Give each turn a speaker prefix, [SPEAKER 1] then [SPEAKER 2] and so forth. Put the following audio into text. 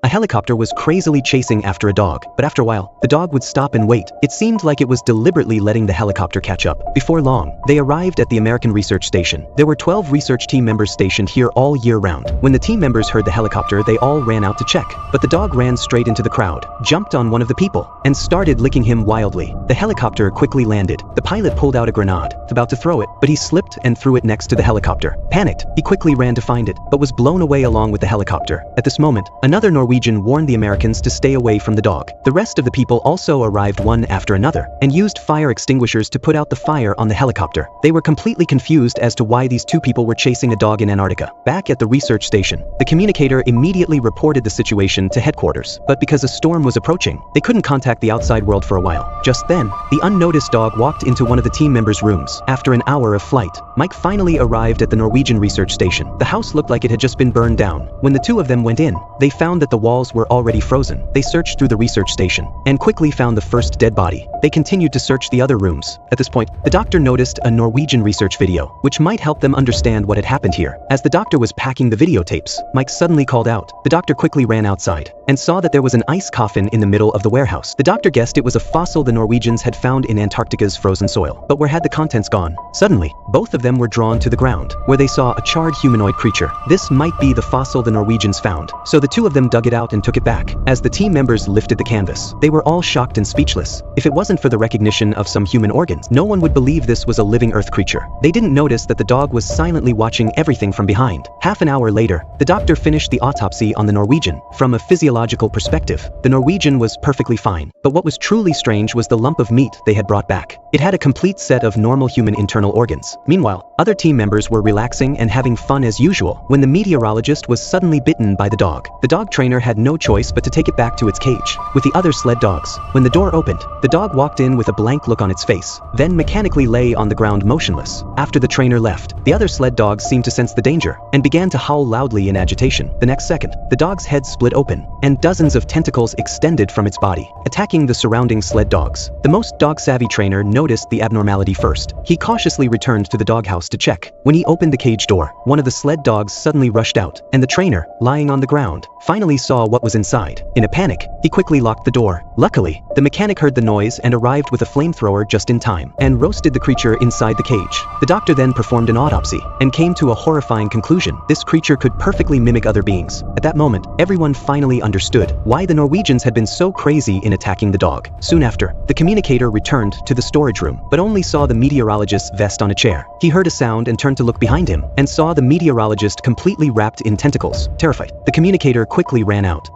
[SPEAKER 1] A helicopter was crazily chasing after a dog, but after a while, the dog would stop and wait. It seemed like it was deliberately letting the helicopter catch up. Before long, they arrived at the American research station. There were 12 research team members stationed here all year round. When the team members heard the helicopter, they all ran out to check. But the dog ran straight into the crowd, jumped on one of the people, and started licking him wildly. The helicopter quickly landed. The pilot pulled out a grenade, about to throw it, but he slipped and threw it next to the helicopter. Panicked, he quickly ran to find it, but was blown away along with the helicopter. At this moment, another Norwegian warned the Americans to stay away from the dog. The rest of the people also arrived one after another, and used fire extinguishers to put out the fire on the helicopter. They were completely confused as to why these two people were chasing a dog in Antarctica. Back at the research station, the communicator immediately reported the situation to headquarters, but because a storm was approaching, they couldn't contact the outside world for a while. Just then, the unnoticed dog walked into one of the team members' rooms. After an hour of flight, Mike finally arrived at the Norwegian research station. The house looked like it had just been burned down. When the two of them went in, they found that the walls were already frozen. They searched through the research station, and quickly found the first dead body. They continued to search the other rooms. At this point, the doctor noticed a Norwegian research video, which might help them understand what had happened here. As the doctor was packing the videotapes, Mike suddenly called out. The doctor quickly ran outside, and saw that there was an ice coffin in the middle of the warehouse. The doctor guessed it was a fossil the Norwegians had found in Antarctica's frozen soil. But where had the contents gone? Suddenly, both of them were drawn to the ground, where they saw a charred humanoid creature. This might be the fossil the Norwegians found, so the two of them dug it out and took it back. As the team members lifted the canvas, they were all shocked and speechless. If it wasn't for the recognition of some human organs, no one would believe this was a living Earth creature. They didn't notice that the dog was silently watching everything from behind. Half an hour later, the doctor finished the autopsy on the Norwegian. From a physiological perspective, the Norwegian was perfectly fine, but what was truly strange was the lump of meat they had brought back. It had a complete set of normal human internal organs. Meanwhile, other team members were relaxing and having fun as usual when the meteorologist was suddenly bitten by the dog. The dog trainer had no choice but to take it back to its cage with the other sled dogs. When the door opened, the dog walked in with a blank look on its face, then mechanically lay on the ground motionless. After the trainer left, the other sled dogs seemed to sense the danger and began to howl loudly in agitation. The next second, the dog's head split open, and dozens of tentacles extended from its body, attacking the surrounding sled dogs. The most dog-savvy trainer noticed the abnormality first. He cautiously returned to the doghouse to check. When he opened the cage door, one of the sled dogs suddenly rushed out, and the trainer, lying on the ground, finally saw what was inside. In a panic, he quickly locked the door. Luckily, the mechanic heard the noise and arrived with a flamethrower just in time, and roasted the creature inside the cage. The doctor then performed an autopsy, and came to a horrifying conclusion. This creature could perfectly mimic other beings. At that moment, everyone finally understood why the Norwegians had been so crazy in attacking the dog. Soon after, the communicator returned to the storage room, but only saw the meteorologist's vest on a chair. He heard a sound and turned to look behind him, and saw the meteorologist completely wrapped in tentacles. Terrified, the communicator quickly ran out,